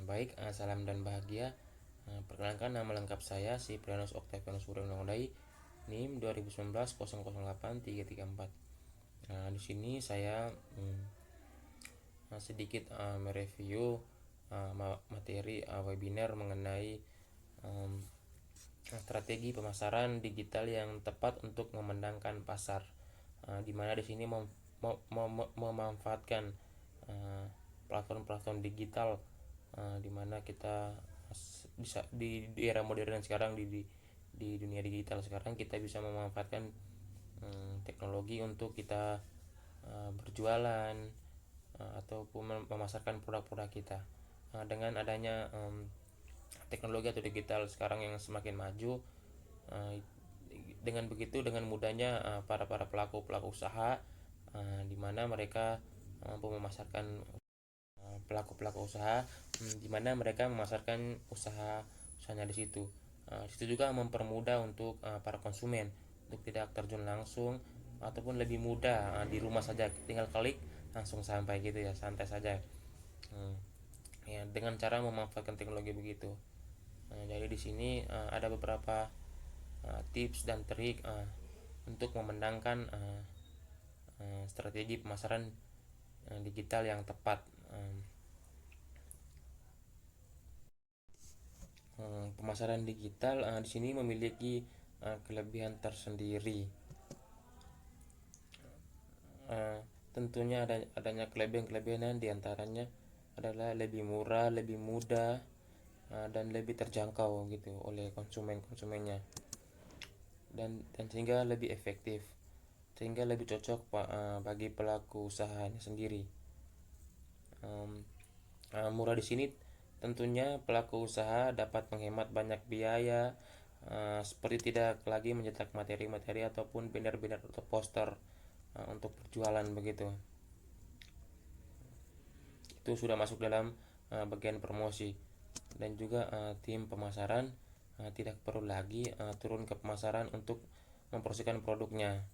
Baik, salam dan bahagia. Perkenalkan nama lengkap saya Siprianus Octavianus Wulandai, NIM 2019 008 334. Di sini saya sedikit mereview materi webinar mengenai strategi pemasaran digital yang tepat untuk memenangkan pasar. Di mana di sini memanfaatkan platform-platform digital, di mana kita bisa di era modern sekarang, di dunia digital sekarang kita bisa memanfaatkan teknologi untuk kita berjualan ataupun memasarkan produk-produk kita. Dengan adanya teknologi atau digital sekarang yang semakin maju, dengan begitu, dengan mudahnya para para pelaku pelaku usaha, di mana mereka mampu memasarkan pelaku-pelaku usaha, di mana mereka memasarkan usahanya di situ. Di situ juga mempermudah untuk para konsumen untuk tidak terjun langsung ataupun lebih mudah, di rumah saja tinggal klik langsung sampai gitu ya, santai saja. Ya, dengan cara memanfaatkan teknologi begitu. Jadi di sini ada beberapa tips dan trik untuk memenangkan strategi pemasaran digital yang tepat. Pemasaran digital di sini memiliki kelebihan tersendiri. Tentunya adanya kelebihan-kelebihan, diantaranya adalah lebih murah, lebih mudah, dan lebih terjangkau gitu oleh konsumennya, dan sehingga lebih efektif, sehingga lebih cocok bagi pelaku usahanya sendiri. Murah di sini tentunya pelaku usaha dapat menghemat banyak biaya, seperti tidak lagi mencetak materi-materi ataupun banner-banner atau poster untuk berjualan begitu. Itu sudah masuk dalam bagian promosi. Dan juga tim pemasaran tidak perlu lagi turun ke pemasaran untuk mempromosikan produknya.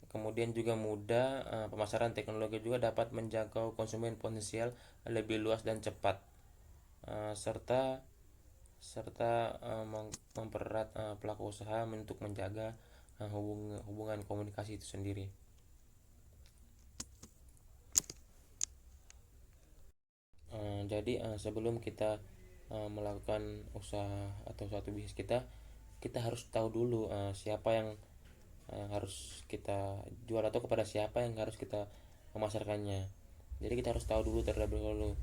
Kemudian juga mudah, pemasaran teknologi juga dapat menjangkau konsumen potensial lebih luas dan cepat, serta mempererat pelaku usaha untuk menjaga hubungan komunikasi itu sendiri. Jadi sebelum kita melakukan usaha atau suatu bisnis kita harus tahu dulu siapa yang harus kita jual atau kepada siapa yang harus kita memasarkannya. Jadi kita harus tahu dulu terlebih dahulu.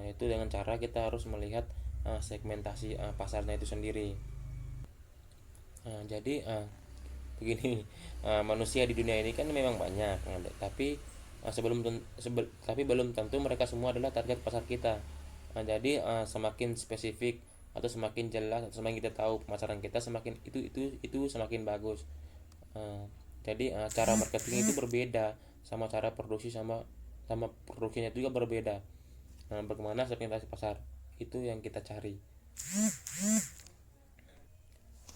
Itu dengan cara kita harus melihat segmentasi pasarnya itu sendiri. Jadi begini, manusia di dunia ini kan memang banyak, tapi tapi belum tentu mereka semua adalah target pasar kita. Jadi semakin spesifik atau semakin jelas atau semakin kita tahu pemasaran kita, semakin itu semakin bagus. Jadi cara marketing itu berbeda, sama cara produksi, sama sama produksinya juga berbeda. Bagaimana segmentasi pasar itu yang kita cari.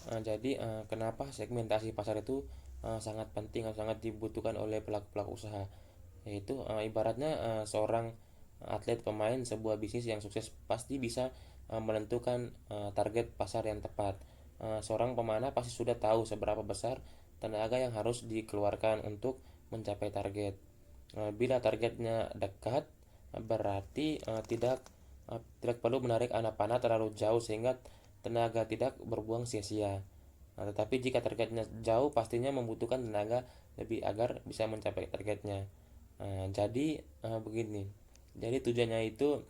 Jadi kenapa segmentasi pasar itu sangat penting atau sangat dibutuhkan oleh pelaku-pelaku usaha, yaitu ibaratnya seorang atlet pemain sebuah bisnis yang sukses pasti bisa menentukan target pasar yang tepat. Seorang pemanah pasti sudah tahu seberapa besar tenaga yang harus dikeluarkan untuk mencapai target. Bila targetnya dekat, berarti tidak perlu menarik anak panah terlalu jauh sehingga tenaga tidak berbuang sia-sia. Tetapi jika targetnya jauh, pastinya membutuhkan tenaga lebih agar bisa mencapai targetnya. Jadi begini. Jadi tujuannya itu,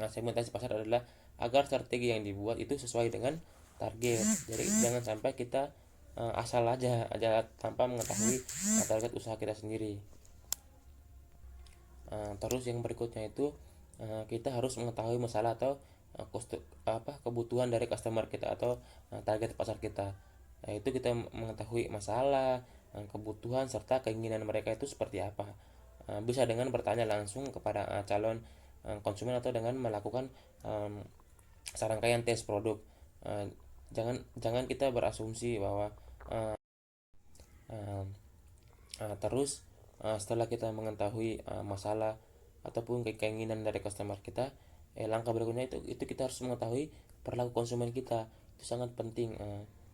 segmentasi pasar adalah agar strategi yang dibuat itu sesuai dengan target. Jadi jangan sampai kita asal aja tanpa mengetahui target usaha kita sendiri. Terus yang berikutnya itu, kita harus mengetahui masalah atau kebutuhan dari customer kita atau target pasar kita. Itu kita mengetahui masalah, kebutuhan serta keinginan mereka itu seperti apa. Bisa dengan bertanya langsung kepada calon konsumen atau dengan melakukan serangkaian tes produk. Jangan jangan kita berasumsi bahwa terus setelah kita mengetahui masalah ataupun keinginan dari customer kita. Langkah berikutnya itu kita harus mengetahui perilaku konsumen kita, itu sangat penting,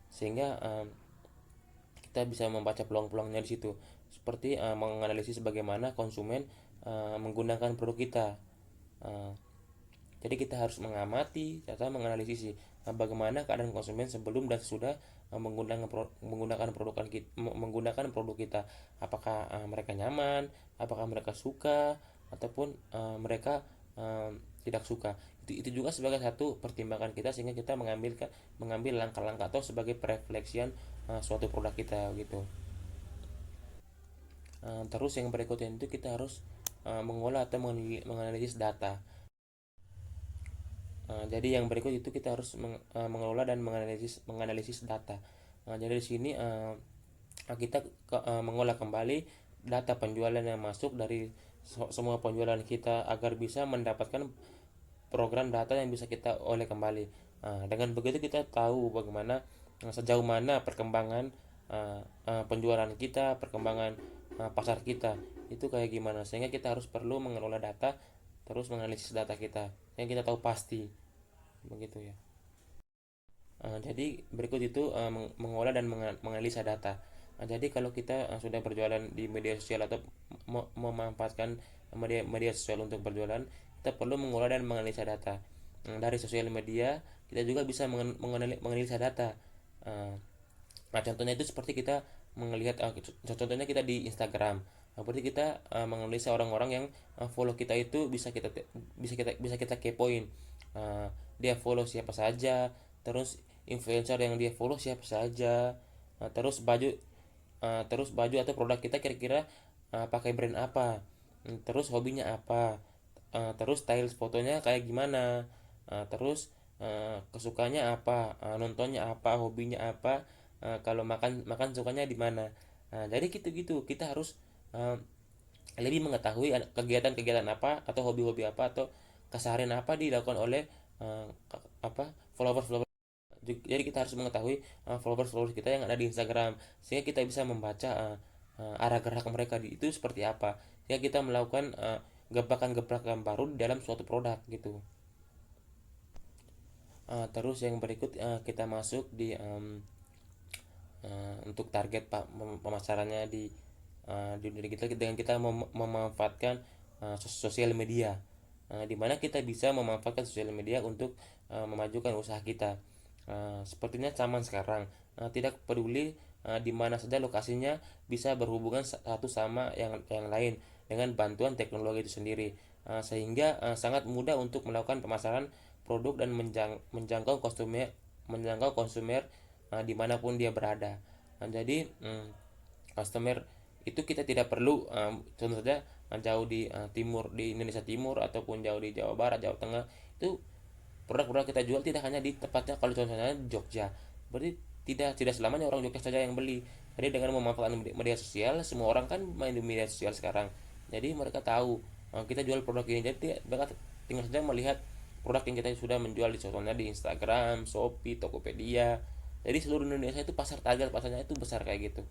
sehingga kita bisa membaca peluang-peluangnya di situ, seperti menganalisis bagaimana konsumen menggunakan produk kita. Uh, jadi kita harus mengamati serta menganalisis bagaimana keadaan konsumen sebelum dan sesudah menggunakan produk kita. Apakah mereka nyaman, apakah mereka suka, ataupun mereka tidak suka. Itu juga sebagai satu pertimbangan kita, sehingga kita mengambil langkah-langkah atau sebagai perefleksian suatu produk kita gitu. Terus yang berikutnya itu kita harus mengolah atau menganalisis data. Jadi yang berikut itu kita harus mengelola dan menganalisis data. Jadi di sini kita mengolah kembali data penjualan yang masuk dari semua penjualan kita agar bisa mendapatkan program data yang bisa kita oleh kembali. Dengan begitu kita tahu bagaimana sejauh mana perkembangan penjualan kita, perkembangan pasar kita itu kayak gimana, sehingga kita harus perlu mengelola data, terus menganalisis data kita yang kita tahu pasti begitu ya. Jadi berikut itu mengolah dan menganalisa data. Jadi kalau kita sudah berjualan di media sosial atau memanfaatkan media sosial untuk berjualan, kita perlu mengolah dan menganalisa data. Dari sosial media kita juga bisa menganalisa data. Uh, Nah, contohnya itu seperti kita melihat, contohnya kita di Instagram. Berarti kita menganalisa orang-orang yang follow kita itu bisa kita kepoin. Dia follow siapa saja, terus influencer yang dia follow siapa saja, terus baju atau produk kita kira-kira pakai brand apa, terus hobinya apa, terus style fotonya kayak gimana, terus kesukanya apa, nontonnya apa, hobinya apa, kalau makan makan sukanya di mana. Jadi gitu-gitu kita harus uh, lebih mengetahui kegiatan-kegiatan apa atau hobi-hobi apa atau keseharian apa dilakukan oleh uh, apa followers. Jadi kita harus mengetahui followers kita yang ada di Instagram, sehingga kita bisa membaca arah gerak mereka itu seperti apa, sehingga kita melakukan gebrakan-gebrakan baru di dalam suatu produk gitu. Terus yang berikut kita masuk untuk target pemasarannya di dunia digital dengan kita memanfaatkan sosial media, di mana kita bisa memanfaatkan sosial media untuk memajukan usaha kita. Sepertinya zaman sekarang tidak peduli di mana saja lokasinya, bisa berhubungan satu sama yang lain dengan bantuan teknologi itu sendiri. Sehingga sangat mudah untuk melakukan pemasaran produk dan menjangkau konsumer dimanapun dia berada. Jadi customer itu kita tidak perlu contoh saja jauh di Indonesia Timur ataupun jauh di Jawa Barat, Jawa Tengah, itu produk-produk kita jual tidak hanya di tempatnya, kalau contohnya di Jogja, berarti tidak selamanya orang Jogja saja yang beli. Jadi dengan memanfaatkan media sosial, semua orang kan main di media sosial sekarang, jadi mereka tahu kita jual produk ini, jadi mereka tinggal saja melihat produk yang kita sudah menjual di contohnya di Instagram, Shopee, Tokopedia. Jadi seluruh Indonesia itu target pasarnya itu besar kayak gitu.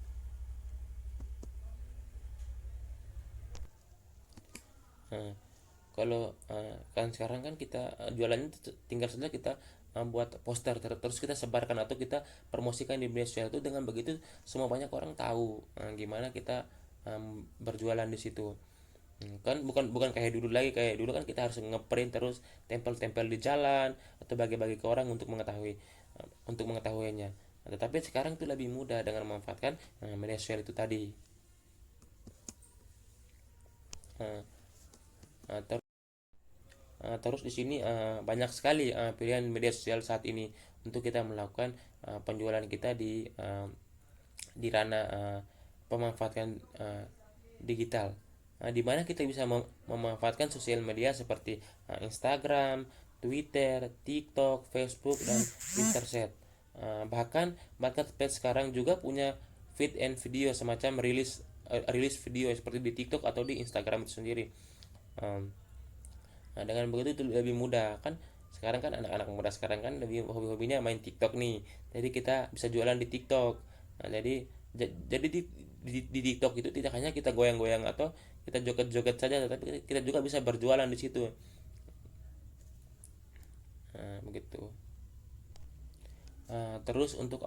Nah, kalau kan sekarang kan kita jualannya tinggal saja kita buat poster, terus kita sebarkan atau kita promosikan di media sosial itu. Dengan begitu semua banyak orang tahu gimana kita berjualan di situ. Kan bukan bukan kayak dulu lagi. Kayak dulu kan kita harus ngeprint terus tempel-tempel di jalan atau bagi-bagi ke orang untuk mengetahuinya. Tetapi sekarang itu lebih mudah dengan memanfaatkan media sosial itu tadi. Nah, terus di sini banyak sekali pilihan media sosial saat ini untuk kita melakukan penjualan kita di ranah pemanfaatan digital, di mana kita bisa memanfaatkan sosial media seperti Instagram, Twitter, TikTok, Facebook, dan Pinterest. Bahkan marketplace sekarang juga punya feed and video, semacam rilis video seperti di TikTok atau di Instagram itu sendiri. Um, Nah, dengan begitu itu lebih mudah kan. Sekarang kan anak-anak muda sekarang kan lebih hobi-hobinya main TikTok nih. Jadi kita bisa jualan di TikTok. Nah, jadi di TikTok itu tidak hanya kita goyang-goyang atau kita joget-joget saja, tapi kita juga bisa berjualan di situ. Nah, begitu. Terus untuk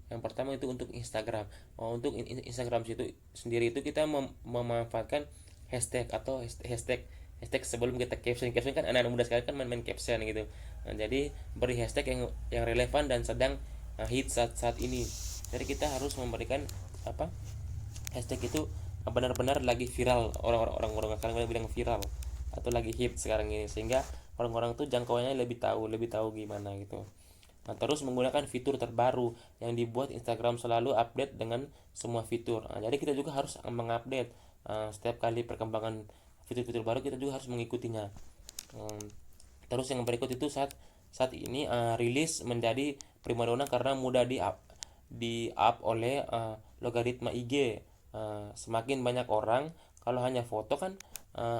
yang pertama itu untuk Instagram. Untuk Instagram situ sendiri itu kita memanfaatkan hashtag atau hashtag hashtag sebelum kita caption kan anak-anak muda sekarang kan main caption gitu. Jadi beri hashtag yang relevan dan sedang hit saat ini. Jadi kita harus memberikan apa hashtag itu benar-benar lagi viral, orang-orang sekarang bilang viral atau lagi hit sekarang ini, sehingga orang-orang tuh jangkauannya lebih tahu gimana gitu. Nah, terus menggunakan fitur terbaru yang dibuat Instagram selalu update dengan semua fitur. Nah, jadi kita juga harus mengupdate setiap kali perkembangan fitur-fitur baru, kita juga harus mengikutinya. Hmm, Terus yang berikut itu saat saat ini rilis menjadi primadona karena mudah di up oleh logaritma IG. Semakin banyak orang, kalau hanya foto kan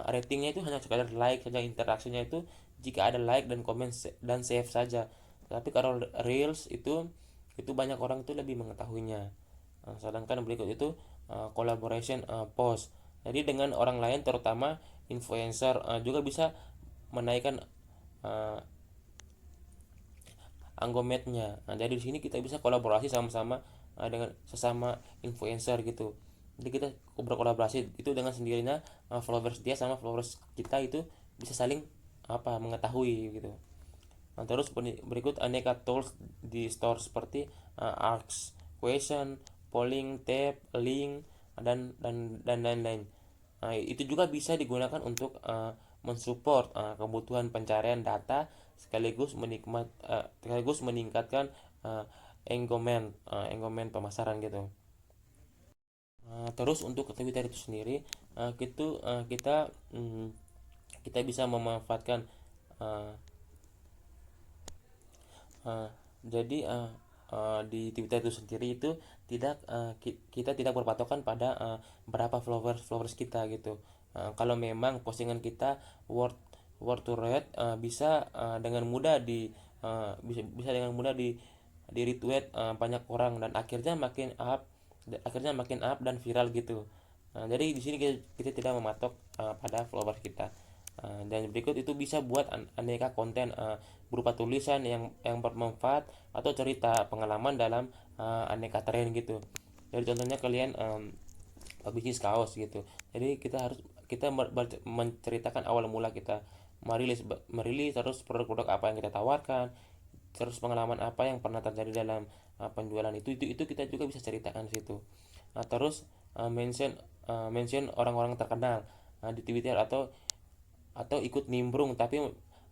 ratingnya itu hanya sekadar like saja, interaksinya itu jika ada like dan komen dan save saja. Tapi kalau reels itu banyak orang itu lebih mengetahuinya. Sedangkan berikut itu collaboration post. Jadi dengan orang lain terutama influencer juga bisa menaikkan uh, anggometnya. Nah, jadi di sini kita bisa kolaborasi sama-sama dengan sesama influencer gitu. Jadi kita berkolaborasi itu dengan sendirinya, followers dia sama followers kita itu bisa saling mengetahui gitu. Nah, terus berikut aneka tools di store seperti Arcs, Question, Polling, Tab, Link, dan lain-lain. Nah, itu juga bisa digunakan untuk mensupport kebutuhan pencarian data sekaligus meningkatkan uh, engagement pemasaran gitu. Terus untuk Twitter itu sendiri, kita bisa memanfaatkan uh, Uh, jadi di Twitter itu sendiri itu kita tidak berpatokan pada berapa followers kita gitu. Kalau memang postingan kita worth worth to read, bisa dengan mudah bisa dengan mudah di retweet banyak orang dan akhirnya makin up dan viral gitu. Jadi di sini kita tidak mematok pada followers kita. Dan berikut itu bisa buat aneka konten berupa tulisan yang bermanfaat atau cerita pengalaman dalam aneka tren gitu. Jadi contohnya kalian bisnis kaos gitu. Jadi kita menceritakan awal mula kita merilis merilis terus produk-produk apa yang kita tawarkan, terus pengalaman apa yang pernah terjadi dalam penjualan itu kita juga bisa ceritakan di situ. Nah, terus mention orang-orang terkenal di Twitter atau ikut nimbrung tapi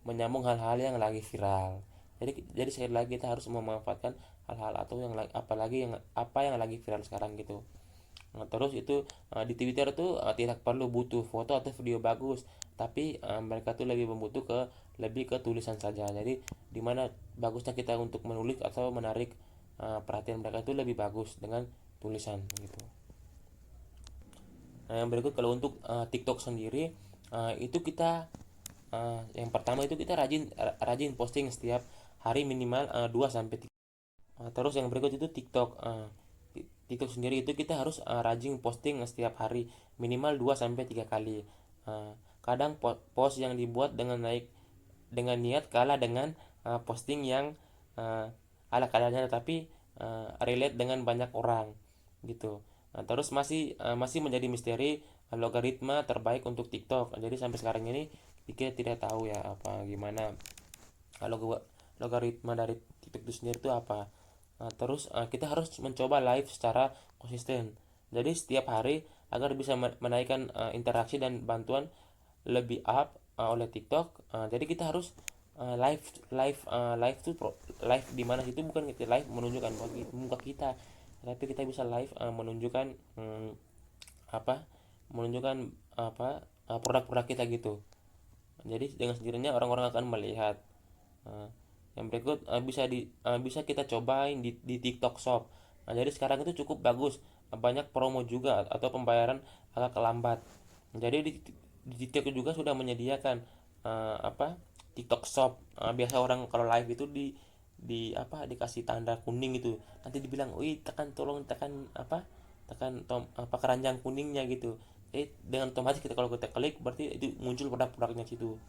menyambung hal-hal yang lagi viral. Jadi sekali lagi kita harus memanfaatkan hal-hal atau apalagi yang lagi viral sekarang gitu. Nah, terus itu di Twitter tuh tidak perlu butuh foto atau video bagus, tapi mereka tuh lebih ke tulisan saja. Jadi dimana bagusnya kita untuk menulis atau menarik perhatian mereka itu lebih bagus dengan tulisan gitu. Nah, yang berikut kalau untuk TikTok sendiri, itu kita yang pertama itu kita rajin rajin posting setiap hari minimal 2 sampai 3. Terus yang berikut itu TikTok. TikTok sendiri itu kita harus rajin posting setiap hari minimal 2 sampai 3 kali. Kadang post yang dibuat dengan niat kalah dengan posting yang uh, ala kadarnya tapi relate dengan banyak orang gitu. Terus masih menjadi misteri logaritma terbaik untuk TikTok. Jadi sampai sekarang ini kita tidak tahu ya apa gimana logaritma dari TikTok itu sendiri itu apa. Terus kita harus mencoba live secara konsisten. Jadi setiap hari agar bisa menaikkan interaksi dan bantuan lebih up oleh TikTok. Jadi kita harus live live live tuh live di mana situ bukan kita live menunjukkan muka kita, tapi kita bisa live menunjukkan apa menunjukkan produk-produk kita gitu. Jadi dengan sendirinya orang-orang akan melihat. Nah, yang berikut bisa kita cobain di TikTok Shop. Nah, jadi sekarang itu cukup bagus, banyak promo juga atau pembayaran agak lambat. Jadi di TikTok juga sudah menyediakan TikTok Shop. Biasa orang kalau live itu dikasih tanda kuning itu. Nanti dibilang, "Wih, tolong tekan tekan keranjang kuningnya gitu. Jadi dengan otomatis kalau kita klik berarti itu muncul produk-produknya situ.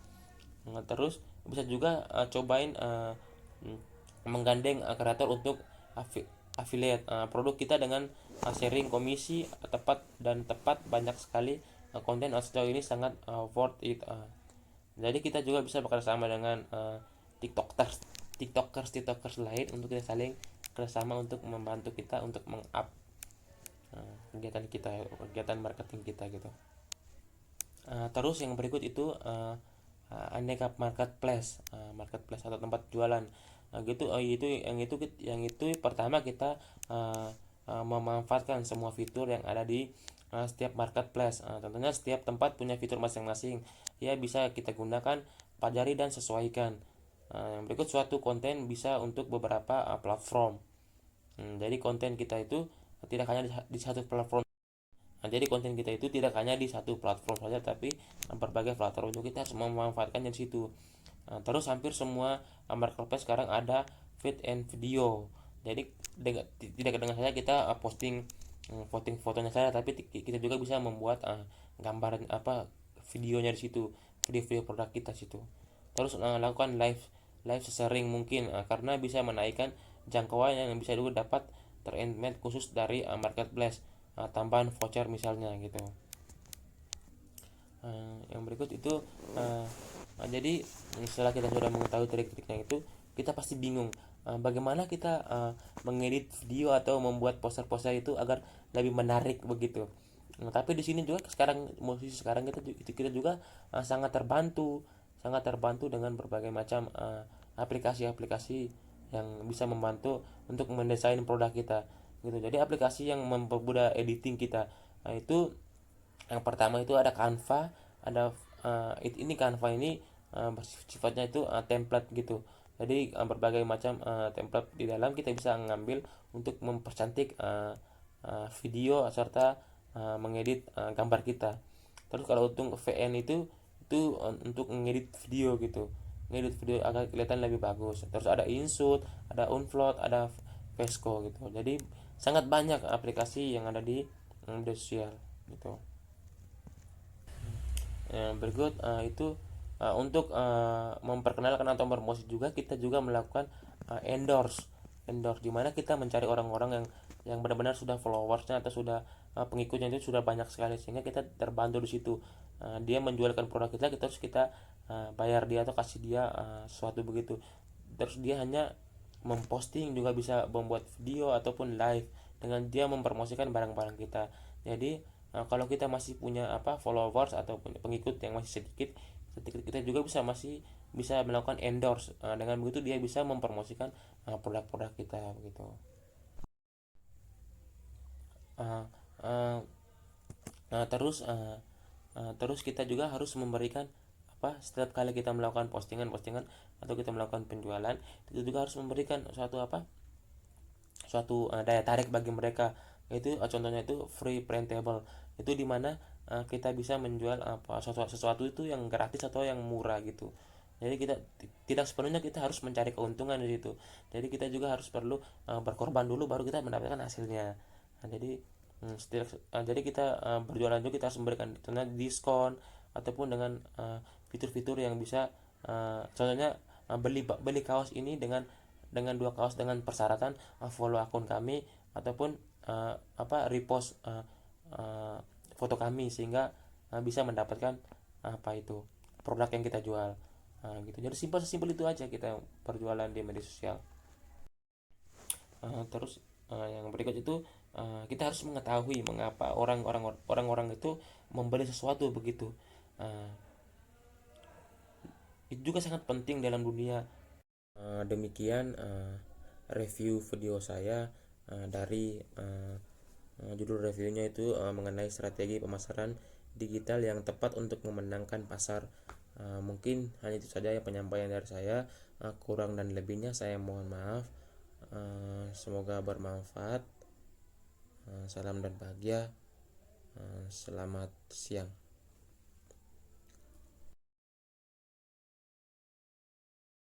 Nah, terus bisa juga cobain menggandeng kreator untuk affiliate produk kita dengan sharing komisi tepat banyak sekali konten sejauh ini sangat worth it. Jadi kita juga bisa bekerjasama dengan tiktokers tiktokers lain untuk kita saling kerjasama untuk membantu kita untuk meng-up kegiatan marketing kita gitu. Terus yang berikut itu aneka marketplace atau tempat jualan. Gitu itu pertama kita memanfaatkan semua fitur yang ada di setiap marketplace. Tentunya setiap tempat punya fitur masing-masing ya, bisa kita gunakan, pelajari dan sesuaikan. Yang berikut suatu konten bisa untuk beberapa platform. Jadi konten kita itu tidak hanya di satu platform. Jadi konten kita itu tidak hanya di satu platform saja, tapi berbagai platform itu kita harus memanfaatkannya di situ. Terus hampir semua marketplace sekarang ada feed and video. Jadi tidak dengan saja kita posting fotonya saja, tapi kita juga bisa membuat gambar videonya di situ, video-video produk kita situ. Terus lakukan live sesering mungkin, karena bisa menaikkan jangkauan yang bisa juga dapat terembed khusus dari marketplace, tambahan voucher misalnya gitu. Yang berikut itu jadi setelah kita sudah mengetahui trik-triknya itu, kita pasti bingung bagaimana kita mengedit video atau membuat poster-poster itu agar lebih menarik begitu. Nah, tapi di sini juga musisi sekarang kita juga sangat terbantu dengan berbagai macam aplikasi-aplikasi yang bisa membantu untuk mendesain produk kita gitu. Jadi aplikasi yang mempermudah editing kita, itu yang pertama itu ada Canva. Ini Canva ini sifatnya itu template gitu. Jadi berbagai macam template di dalam kita bisa ngambil untuk mempercantik video serta mengedit gambar kita. Terus kalau untuk VN itu untuk mengedit video gitu, ngedit video agar kelihatan lebih bagus. Terus ada InShoot, ada Unfloat, ada Vesco gitu. Jadi sangat banyak aplikasi yang ada di media sosial gitu. Berikut itu untuk memperkenalkan atau promosi juga, kita juga melakukan endorse endorse di mana kita mencari orang-orang yang benar-benar sudah followersnya atau sudah pengikutnya itu sudah banyak sekali, sehingga kita terbantu di situ. Dia menjualkan produk kita terus kita bayar dia atau kasih dia sesuatu begitu. Terus dia hanya memposting, juga bisa membuat video ataupun live dengan dia mempromosikan barang-barang kita. Jadi kalau kita masih punya followers atau pengikut yang masih sedikit, kita juga masih bisa melakukan endorse. Dengan begitu dia bisa mempromosikan produk-produk kita begitu. Uh, uh, terus kita juga harus memberikan setiap kali kita melakukan postingan-postingan atau kita melakukan penjualan, kita juga harus memberikan suatu daya tarik bagi mereka. Itu contohnya itu free printable, itu dimana kita bisa menjual sesuatu itu yang gratis atau yang murah gitu. Jadi kita tidak sepenuhnya kita harus mencari keuntungan di situ. Jadi kita juga harus perlu berkorban dulu baru kita mendapatkan hasilnya. Jadi kita berjualan juga kita harus memberikan contohnya diskon ataupun dengan fitur-fitur yang bisa contohnya beli kaos ini dengan dua kaos dengan persyaratan follow akun kami ataupun repost uh, foto kami, sehingga bisa mendapatkan itu produk yang kita jual. Gitu. Jadi sesimpel itu aja kita perjualan di media sosial. Terus yang berikut itu kita harus mengetahui mengapa orang-orang itu membeli sesuatu begitu. Uh, itu juga sangat penting dalam dunia. Demikian review video saya dari judul reviewnya itu mengenai strategi pemasaran digital yang tepat untuk memenangkan pasar. Mungkin hanya itu saja ya penyampaian dari saya. Kurang dan lebihnya saya mohon maaf. Semoga bermanfaat. Salam dan bahagia. Selamat siang.